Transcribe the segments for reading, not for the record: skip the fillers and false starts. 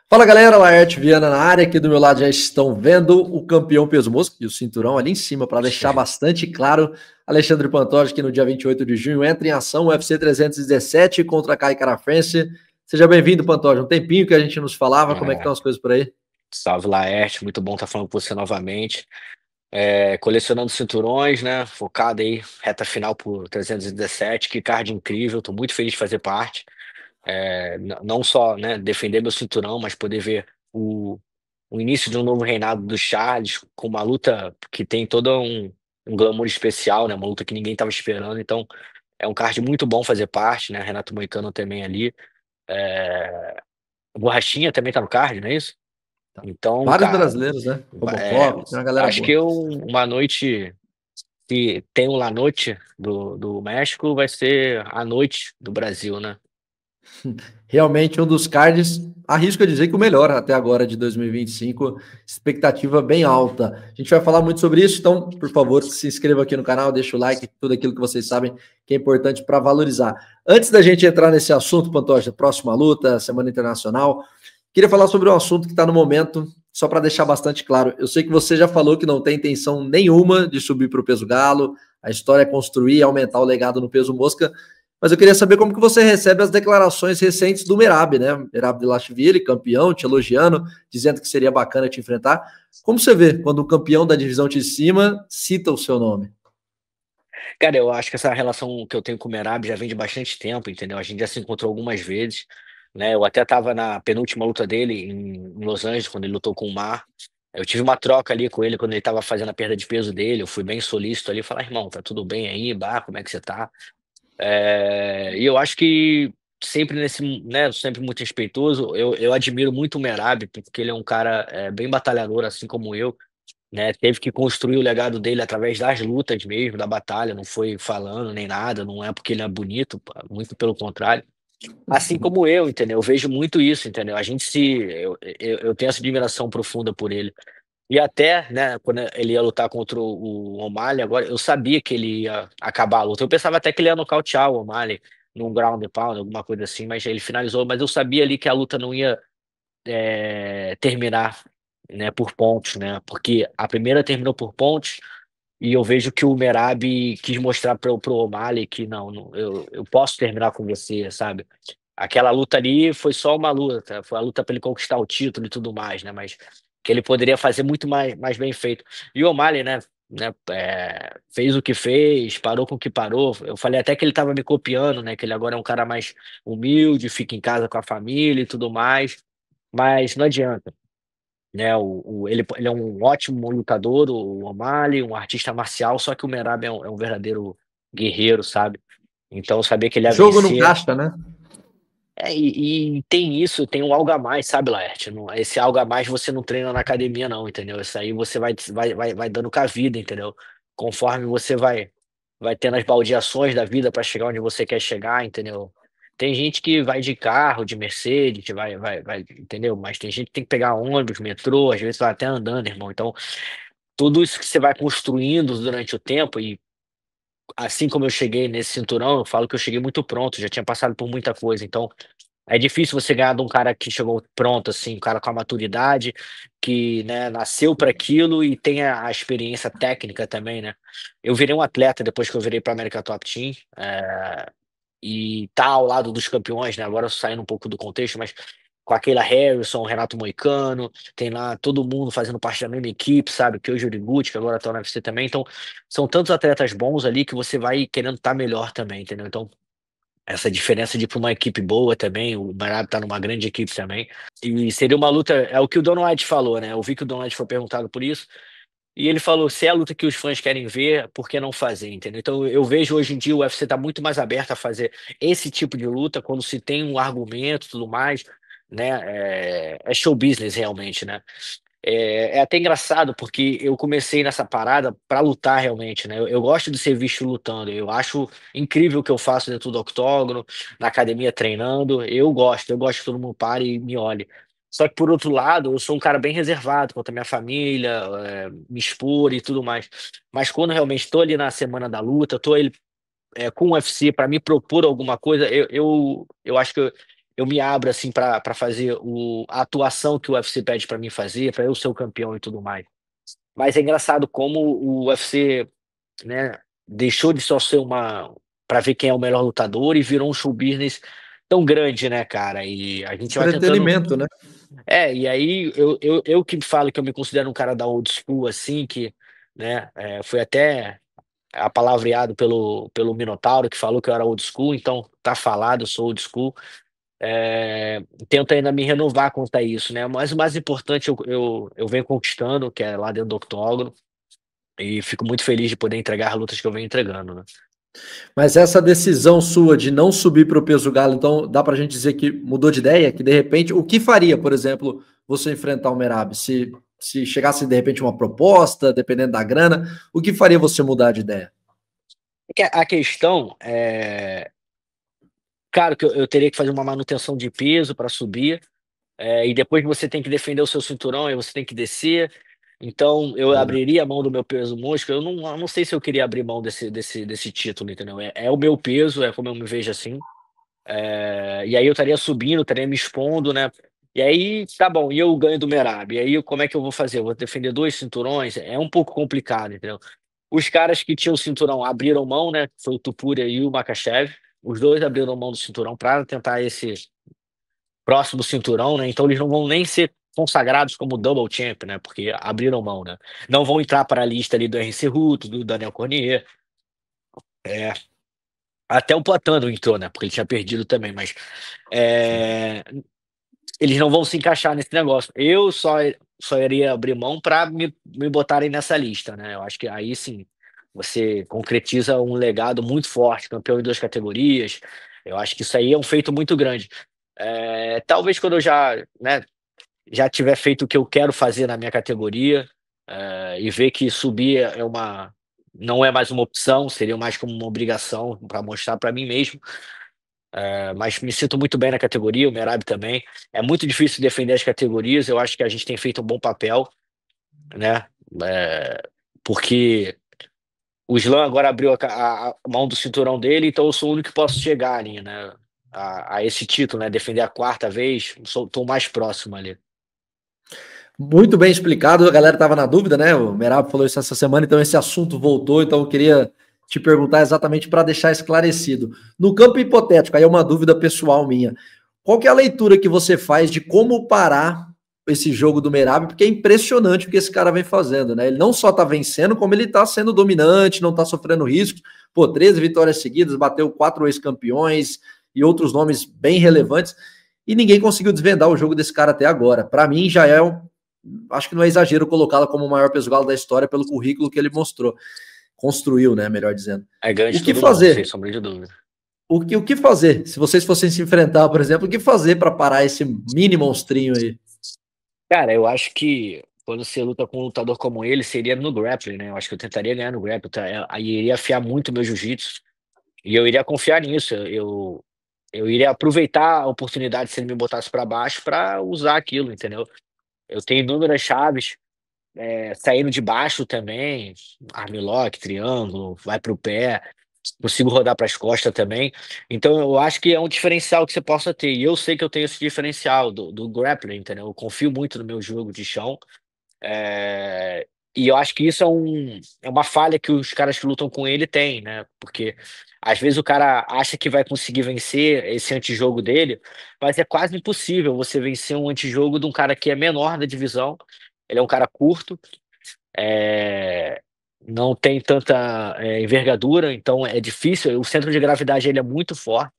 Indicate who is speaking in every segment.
Speaker 1: Fala galera, Laerte Viana na área, aqui do meu lado já estão vendo o campeão peso mosca e o cinturão ali em cima para deixar bastante claro. Alexandre Pantoja, que no dia 28 de junho entra em ação o UFC 317 contra Kai Kara-France. Seja bem-vindo, Pantoja. Um tempinho que a gente nos falava, como é que estão
Speaker 2: É,
Speaker 1: as coisas por aí?
Speaker 2: salve Laerte, muito bom estar falando com você novamente. Colecionando cinturões, né? Focado aí, reta final por 317, que card incrível, tô muito feliz de fazer parte. Não só, né, defender meu cinturão, mas poder ver o início de um novo reinado do Charles, com uma luta que tem todo um glamour especial, né? Uma luta que ninguém estava esperando, então é um card muito bom fazer parte, né? Renato Moicano também ali. É, o Borrachinha também tá no card, não é isso? Então,
Speaker 1: Vários
Speaker 2: cara,
Speaker 1: brasileiros, né?
Speaker 2: é,
Speaker 1: Robocop, tem uma galera
Speaker 2: acho que
Speaker 1: boa.
Speaker 2: uma noite, se tem o La Noite do México, vai ser a noite do Brasil, né?
Speaker 1: Realmente um dos cards, arrisco a dizer que o melhor até agora de 2025, expectativa bem alta. A gente vai falar muito sobre isso, então, por favor, se inscreva aqui no canal, deixa o like, tudo aquilo que vocês sabem que é importante para valorizar. Antes da gente entrar nesse assunto, Pantoja, próxima luta, Semana Internacional, queria falar sobre um assunto que está no momento, só para deixar bastante claro. Eu sei que você já falou que não tem intenção nenhuma de subir para o peso galo, a história é construir e aumentar o legado no peso mosca, mas eu queria saber como que você recebe as declarações recentes do Merab, né? Merab de Lashvili, campeão, te elogiando, dizendo que seria bacana te enfrentar. Como você vê quando o campeão da divisão de cima cita o seu nome?
Speaker 2: Cara, eu acho que essa relação que eu tenho com o Merab já vem de bastante tempo, entendeu? A gente já se encontrou algumas vezes, né? Eu até tava na penúltima luta dele em Los Angeles, quando ele lutou com o Mar. Eu tive uma troca ali com ele quando ele tava fazendo a perda de peso dele. Eu fui bem solícito ali, falar, irmão, tá tudo bem aí, bah, como é que você tá? E eu acho que sempre né, sempre muito respeitoso. Eu admiro muito o Merab, porque ele é um cara bem batalhador, assim como eu, né? Teve que construir o legado dele através das lutas mesmo, da batalha, não foi falando nem nada, não é porque ele é bonito, pá, muito pelo contrário. Assim como eu, entendeu? Eu vejo muito isso, entendeu? A gente se. Eu tenho essa admiração profunda por ele. E até, né, quando ele ia lutar contra o O'Malley, agora eu sabia que ele ia acabar a luta. Eu pensava até que ele ia nocautear o O'Malley num ground and pound, alguma coisa assim, mas ele finalizou. Mas eu sabia ali que a luta não ia terminar, né, por pontos, né? Porque a primeira terminou por pontos e eu vejo que o Merab quis mostrar pro O'Malley que eu posso terminar com você, sabe? Aquela luta ali foi só uma luta, foi a luta para ele conquistar o título e tudo mais, né? Mas que ele poderia fazer muito mais bem feito. E o O'Malley, fez o que fez, parou com o que parou. Eu falei até que ele estava me copiando, né? Que ele agora é um cara mais humilde, fica em casa com a família e tudo mais. Mas não adianta, né? Ele é um ótimo lutador, o O'Malley, um artista marcial, só que o Merab é um verdadeiro guerreiro, sabe? Então, eu sabia que ele ia
Speaker 1: Jogo no
Speaker 2: vencer.
Speaker 1: caixa, né?
Speaker 2: E tem isso, tem um algo a mais, sabe, Laerte? Esse algo a mais você não treina na academia, não, entendeu? Isso aí você vai dando com a vida, entendeu? Conforme você vai tendo as baldeações da vida para chegar onde você quer chegar, entendeu? Tem gente que vai de carro, de Mercedes, entendeu? Mas tem gente que tem que pegar ônibus, metrô, às vezes vai até andando, irmão. Então, tudo isso que você vai construindo durante o tempo, e assim como eu cheguei nesse cinturão, eu falo que eu cheguei muito pronto, já tinha passado por muita coisa. Então, é difícil você ganhar de um cara que chegou pronto, assim, um cara com a maturidade, que, né, nasceu para aquilo e tem a experiência técnica também, né? Eu virei um atleta depois que eu virei para América Top Team, e tá ao lado dos campeões, né? Agora saindo um pouco do contexto, mas com a Kayla Harrison, o Renato Moicano, tem lá todo mundo fazendo parte da mesma equipe, sabe? Que hoje o Uriguchi, que agora tá no UFC também. Então, são tantos atletas bons ali que você vai querendo estar melhor também, entendeu? Então, essa diferença de ir para uma equipe boa também, o Marab tá numa grande equipe também. E seria uma luta, é o que o Don White falou, né? Eu vi que o Don White foi perguntado por isso, e ele falou: se é a luta que os fãs querem ver, por que não fazer, entendeu? Então eu vejo hoje em dia o UFC tá muito mais aberto a fazer esse tipo de luta quando se tem um argumento e tudo mais, né? É show business realmente, né? É até engraçado porque eu comecei nessa parada pra lutar realmente, né? Eu gosto de ser visto lutando. Eu acho incrível o que eu faço dentro do octógono, na academia treinando. Eu gosto que todo mundo pare e me olhe. Só que por outro lado, eu sou um cara bem reservado quanto à minha família, me expor e tudo mais. Mas quando realmente estou ali na semana da luta, estou com o UFC para me propor alguma coisa, eu acho que eu me abro assim para fazer a atuação que o UFC pede para mim fazer, para eu ser o campeão e tudo mais. Mas é engraçado como o UFC, né, deixou de só ser uma para ver quem é o melhor lutador e virou um show business tão grande, né, cara? E a gente vai tentando.
Speaker 1: Entretenimento, né?
Speaker 2: E aí eu que falo que eu me considero um cara da old school, assim, que, né, fui até apalavreado pelo Minotauro, que falou que eu era old school, então tá falado, eu sou old school. Tento ainda me renovar quanto a isso, né? Mas o mais importante eu venho conquistando, que é lá dentro do octógono, e fico muito feliz de poder entregar as lutas que eu venho entregando, né?
Speaker 1: Mas essa decisão sua de não subir para o peso galo, então dá para a gente dizer que mudou de ideia, que de repente, o que faria, por exemplo, você enfrentar o Merab? Se chegasse de repente uma proposta, dependendo da grana, o que faria você mudar de ideia?
Speaker 2: É que a questão é, claro que eu teria que fazer uma manutenção de peso para subir, e depois você tem que defender o seu cinturão, aí você tem que descer. Então, eu
Speaker 1: É.
Speaker 2: abriria a mão do meu peso mosca. Eu não sei se eu queria abrir mão desse título, entendeu? É o meu peso, é como eu me vejo assim. E aí eu estaria subindo, estaria me expondo, né? E aí, tá bom, e eu ganho do Merab. E aí, como é que eu vou fazer? Eu vou defender dois cinturões? É um pouco complicado, entendeu? Os caras que tinham o cinturão abriram mão, né? Foi o Topuria e o Makhachev. Os dois abriram mão do cinturão para tentar esse próximo cinturão, né? Então eles não vão nem ser consagrados como double champ, né? Porque abriram mão, né? Não vão entrar para a lista ali do RC Ruto, do Daniel Cormier. É, até o Poatan não entrou, né? Porque ele tinha perdido também, mas é, eles não vão se encaixar nesse negócio. Eu só iria abrir mão para me botarem nessa lista, né? Eu acho que aí sim você concretiza um legado muito forte, campeão em duas categorias. Eu acho que isso aí é um feito muito grande. Talvez quando eu já tiver feito o que eu quero fazer na minha categoria, e ver que subir não é mais uma opção, seria mais como uma obrigação para mostrar para mim mesmo. Mas me sinto muito bem na categoria, o Merab também. É muito difícil defender as categorias, eu acho que a gente tem feito um bom papel, né? É, porque o Slam agora abriu a mão do cinturão dele, então eu sou o único que posso chegar ali, né? A esse título, né? Defender a quarta vez, tô mais próximo ali.
Speaker 1: Muito bem explicado, a galera estava na dúvida, né? O Merab falou isso essa semana, então esse assunto voltou, então eu queria te perguntar exatamente para deixar esclarecido. No campo hipotético, aí é uma dúvida pessoal minha. Qual que é a leitura que você faz de como parar esse jogo do Merab? Porque é impressionante o que esse cara vem fazendo, né? Ele não só tá vencendo, como ele tá sendo dominante, não tá sofrendo riscos. Pô, 13 vitórias seguidas, bateu 4 ex-campeões e outros nomes bem relevantes, e ninguém conseguiu desvendar o jogo desse cara até agora. Para mim, já é acho que não é exagero colocá-lo como o maior peso galo da história pelo currículo que ele mostrou, construiu, né, melhor dizendo.
Speaker 2: É ganho
Speaker 1: O
Speaker 2: de
Speaker 1: que
Speaker 2: todo mundo, sem
Speaker 1: fazer?
Speaker 2: sombra de dúvida.
Speaker 1: O que fazer? Se vocês fossem se enfrentar, por exemplo, o que fazer para parar esse mini monstrinho aí?
Speaker 2: Cara, eu acho que quando você luta com um lutador como ele, seria no grappling, né? Eu acho que eu tentaria ganhar no grappling, tá? Aí iria afiar muito meu jiu-jitsu e eu iria confiar nisso. Eu iria aproveitar a oportunidade se ele me botasse para baixo para usar aquilo, entendeu? Eu tenho inúmeras chaves, saindo de baixo também, armlock, triângulo, vai pro pé, consigo rodar para as costas também. Então eu acho que é um diferencial que você possa ter. E eu sei que eu tenho esse diferencial do grappling, entendeu? Eu confio muito no meu jogo de chão. É, E eu acho que isso é uma falha que os caras que lutam com ele têm, né? Porque às vezes o cara acha que vai conseguir vencer esse antijogo dele, mas é quase impossível você vencer um antijogo de um cara que é menor da divisão. Ele é um cara curto, é, não tem tanta envergadura, então é difícil. O centro de gravidade ele é muito forte.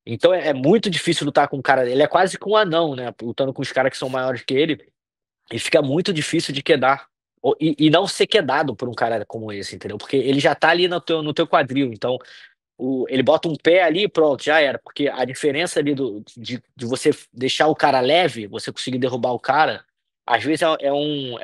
Speaker 2: Então é muito difícil lutar com um cara. Ele é quase com um anão, né? Lutando com os caras que são maiores que ele. E fica muito difícil de quedar. E não ser quedado por um cara como esse, entendeu? Porque ele já tá ali no teu quadril. Então, ele bota um pé ali e pronto, já era. Porque a diferença ali de você deixar o cara leve, você conseguir derrubar o cara, às vezes é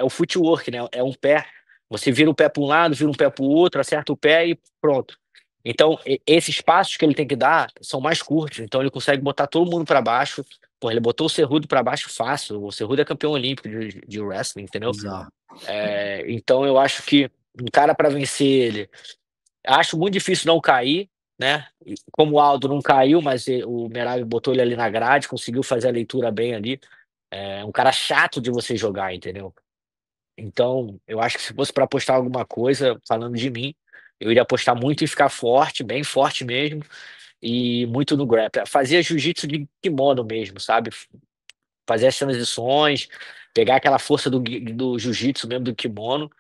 Speaker 2: o footwork, né? É um pé. Você vira o pé para um lado, vira um pé para o outro, acerta o pé e pronto. Então, esses passos que ele tem que dar são mais curtos. Então, ele consegue botar todo mundo para baixo. Pô, ele botou o Cerrudo para baixo fácil. O Cerrudo é campeão olímpico de wrestling, entendeu?
Speaker 1: Bizarro.
Speaker 2: Então, eu acho que um cara para vencer ele. Acho muito difícil não cair. né? E como o Aldo não caiu, mas o Merab botou ele ali na grade, conseguiu fazer a leitura bem ali. É um cara chato de você jogar, entendeu? Então, eu acho que se fosse para apostar alguma coisa, falando de mim, eu iria apostar muito em ficar forte, bem forte mesmo, e muito no grappling. Fazia jiu-jitsu de kimono mesmo, sabe? Fazer as transições, pegar aquela força do jiu-jitsu mesmo do kimono.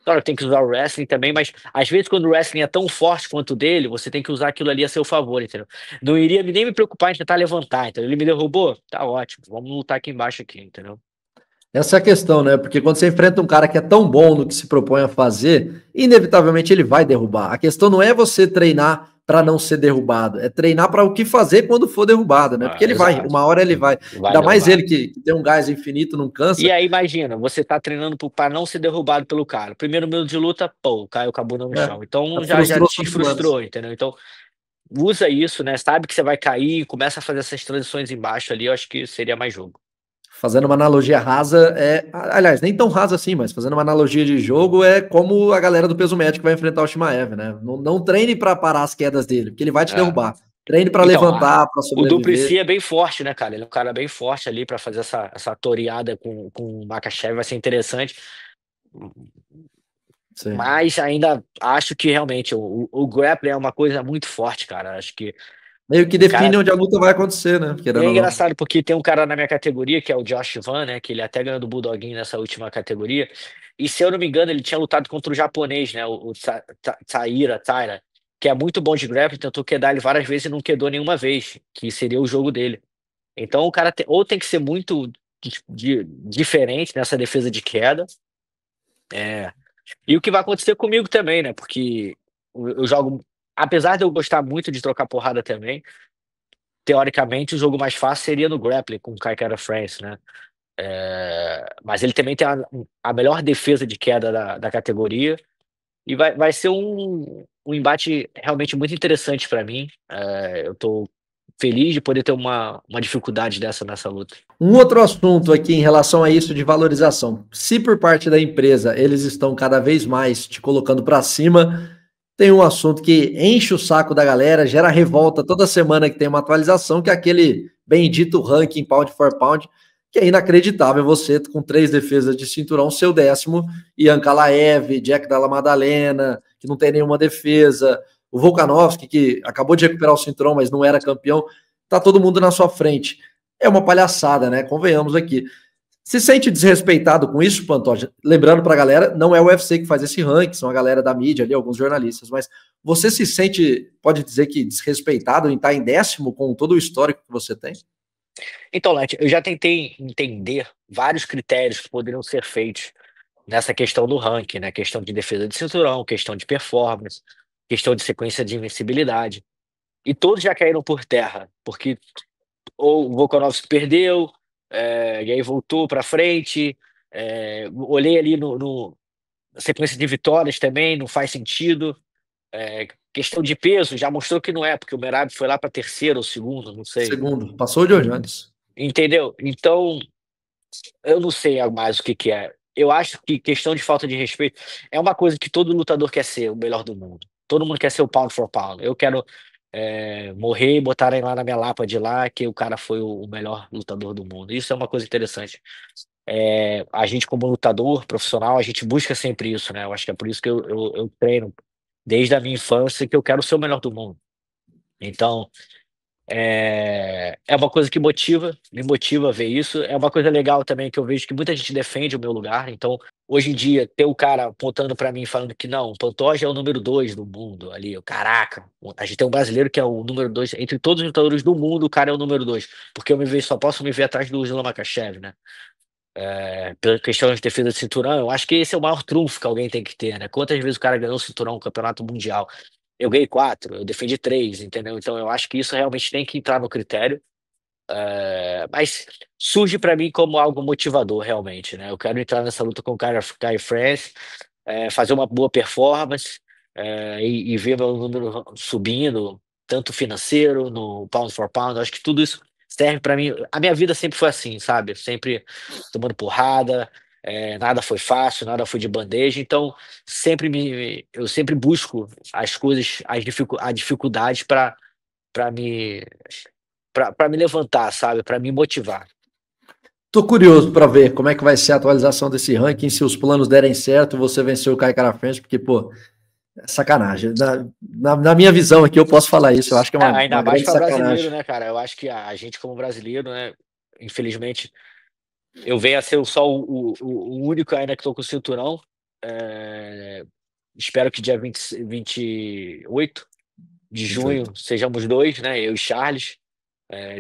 Speaker 2: Claro, tem que usar o wrestling também, mas às vezes quando o wrestling é tão forte quanto o dele, você tem que usar aquilo ali a seu favor, entendeu? Não iria nem me preocupar em tentar levantar, entendeu? Ele me derrubou? Tá ótimo, vamos lutar aqui embaixo aqui, entendeu?
Speaker 1: Essa é a questão, né? Porque quando você enfrenta um cara que é tão bom no que se propõe a fazer, inevitavelmente ele vai derrubar. A questão não é você treinar para não ser derrubado, é treinar para o que fazer quando for derrubado, né? Porque
Speaker 2: Ah,
Speaker 1: ele vai,
Speaker 2: exato.
Speaker 1: uma hora ele vai.
Speaker 2: Vai
Speaker 1: Ainda mais ele
Speaker 2: derrubar.
Speaker 1: que tem um gás infinito, não
Speaker 2: E
Speaker 1: cansa.
Speaker 2: aí, imagina, você tá treinando para não ser derrubado pelo cara. Primeiro minuto de luta, pô, caiu com a bunda no chão.
Speaker 1: É,
Speaker 2: Então já
Speaker 1: frustrou
Speaker 2: te
Speaker 1: seus planos.
Speaker 2: frustrou, entendeu? Então usa isso, né? Sabe que você vai cair, começa a fazer essas transições embaixo ali, eu acho que seria mais jogo.
Speaker 1: Fazendo uma analogia rasa, aliás, nem tão rasa assim, mas fazendo uma analogia de jogo, é como a galera do peso médio que vai enfrentar o Shimaev, né? Não treine para parar as quedas dele, porque ele vai te
Speaker 2: É.
Speaker 1: derrubar. Treine para
Speaker 2: Então,
Speaker 1: levantar, para
Speaker 2: o
Speaker 1: sobreviver.
Speaker 2: Duplessis é bem forte, né, cara? Ele é um cara bem forte ali pra fazer essa toreada com o Makhachev, vai ser interessante.
Speaker 1: Sim.
Speaker 2: Mas ainda acho que realmente o grappling é uma coisa muito forte, cara. Acho que
Speaker 1: Meio que
Speaker 2: o
Speaker 1: define
Speaker 2: cara.
Speaker 1: onde a luta vai acontecer, né?
Speaker 2: E
Speaker 1: Querendo
Speaker 2: é
Speaker 1: ou não.
Speaker 2: engraçado porque tem um cara na minha categoria, que é o Josh Van, né? Que ele até ganhou do Bulldoguinho nessa última categoria. E se eu não me engano, ele tinha lutado contra o japonês, né? Taira, que é muito bom de grappling, tentou quedar ele várias vezes e não quedou nenhuma vez, que seria o jogo dele. Então o cara ou tem que ser muito diferente nessa defesa de queda. É, e o que vai acontecer comigo também, né? Porque eu jogo. Apesar de eu gostar muito de trocar porrada também, teoricamente o jogo mais fácil seria no grappling com o Kai Kara France, né? Mas ele também tem a melhor defesa de queda da categoria. E vai ser um embate realmente muito interessante para mim. Eu tô feliz de poder ter uma dificuldade dessa nessa luta.
Speaker 1: Um outro assunto aqui em relação a isso de valorização. Se por parte da empresa eles estão cada vez mais te colocando para cima, tem um assunto que enche o saco da galera, gera revolta toda semana que tem uma atualização, que é aquele bendito ranking pound for pound, que é inacreditável você com 3 defesas de cinturão, seu décimo, Ian Kalaev, Jack Della Maddalena, que não tem nenhuma defesa, o Volkanovski, que acabou de recuperar o cinturão, mas não era campeão, tá todo mundo na sua frente. É uma palhaçada, né? Convenhamos aqui. Se sente desrespeitado com isso, Pantoja? Lembrando para a galera, não é o UFC que faz esse ranking, são a galera da mídia ali, alguns jornalistas, mas você se sente, pode dizer que desrespeitado em estar em décimo com todo o histórico que você tem?
Speaker 2: Então, Leti, eu já tentei entender vários critérios que poderiam ser feitos nessa questão do ranking, né? Questão de defesa de cinturão, questão de performance, questão de sequência de invencibilidade. E todos já caíram por terra, porque ou o Volkanovski perdeu, e aí voltou para frente. Olhei ali no sequência de vitórias também, não faz sentido. Questão de peso, já mostrou que não é, porque o Merab foi lá para terceiro ou segundo, não sei.
Speaker 1: Segundo, passou o Joe Jones.
Speaker 2: Entendeu? Então, eu não sei mais o que que é. Eu acho que questão de falta de respeito é uma coisa que todo lutador quer ser o melhor do mundo. Todo mundo quer ser o pound for pound. Eu quero morrer e botarem lá na minha lapa de lá que o cara foi o melhor lutador do mundo. Isso é uma coisa interessante. A gente, como lutador profissional, a gente busca sempre isso, né? Eu acho que é por isso que eu treino desde a minha infância que eu quero ser o melhor do mundo. Então, é uma coisa que me motiva a ver isso. É uma coisa legal também que eu vejo que muita gente defende o meu lugar. Então, hoje em dia, ter o cara apontando pra mim falando que não, o Pantoja é o número 2 do mundo ali. Caraca, a gente tem um brasileiro que é o número 2 entre todos os lutadores do mundo, o cara é o número 2. Porque eu me vejo, só posso me ver atrás do Islam Makhachev, né? Pela questão de defesa de cinturão, eu acho que esse é o maior trunfo que alguém tem que ter, né? Quantas vezes o cara ganhou o cinturão no campeonato mundial? Eu ganhei 4, eu defendi 3, entendeu? Então eu acho que isso realmente tem que entrar no critério. Mas surge pra mim como algo motivador, realmente, né? Eu quero entrar nessa luta com o Kai France, fazer uma boa performance, e ver meu número subindo, tanto financeiro, no pound for pound. Acho que tudo isso serve pra mim. A minha vida sempre foi assim, sabe? Sempre tomando porrada, nada foi fácil, nada foi de bandeja, então eu sempre busco as coisas, a dificuldade para me, para me levantar, sabe? Para me motivar.
Speaker 1: Tô curioso para ver como é que vai ser a atualização desse ranking, se os planos derem certo, você venceu o Kai Kara-France, porque, pô, é sacanagem. Na minha visão aqui, eu posso falar isso, eu acho que é
Speaker 2: Ainda
Speaker 1: uma
Speaker 2: mais
Speaker 1: grande
Speaker 2: para brasileiro,
Speaker 1: sacanagem.
Speaker 2: né, cara? Eu acho que a gente, como brasileiro, né, infelizmente, eu venho a ser só o único ainda que tô com o cinturão. É, espero que dia 28 de
Speaker 1: 28.
Speaker 2: junho sejamos dois, né? Eu e Charles.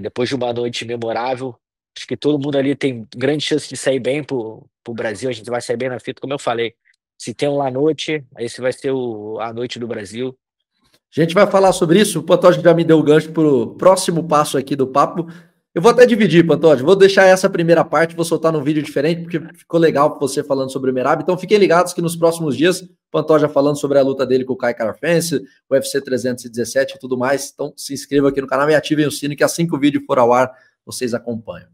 Speaker 2: Depois de uma noite memorável, acho que todo mundo ali tem grande chance de sair bem pro Brasil. A gente vai sair bem na fita, como eu falei. Se tem um La Noite, esse vai ser a noite do Brasil.
Speaker 1: A gente vai falar sobre isso. O Pantoja já me deu o gancho para o próximo passo aqui do papo. Eu vou até dividir, Pantoja. Vou deixar essa primeira parte, vou soltar num vídeo diferente, porque ficou legal você falando sobre o Merab. Então fiquem ligados que nos próximos dias, o Pantoja falando sobre a luta dele com o Kai Kara-France, o UFC 317 e tudo mais. Então se inscrevam aqui no canal e ativem o sino, que assim que o vídeo for ao ar, vocês acompanham.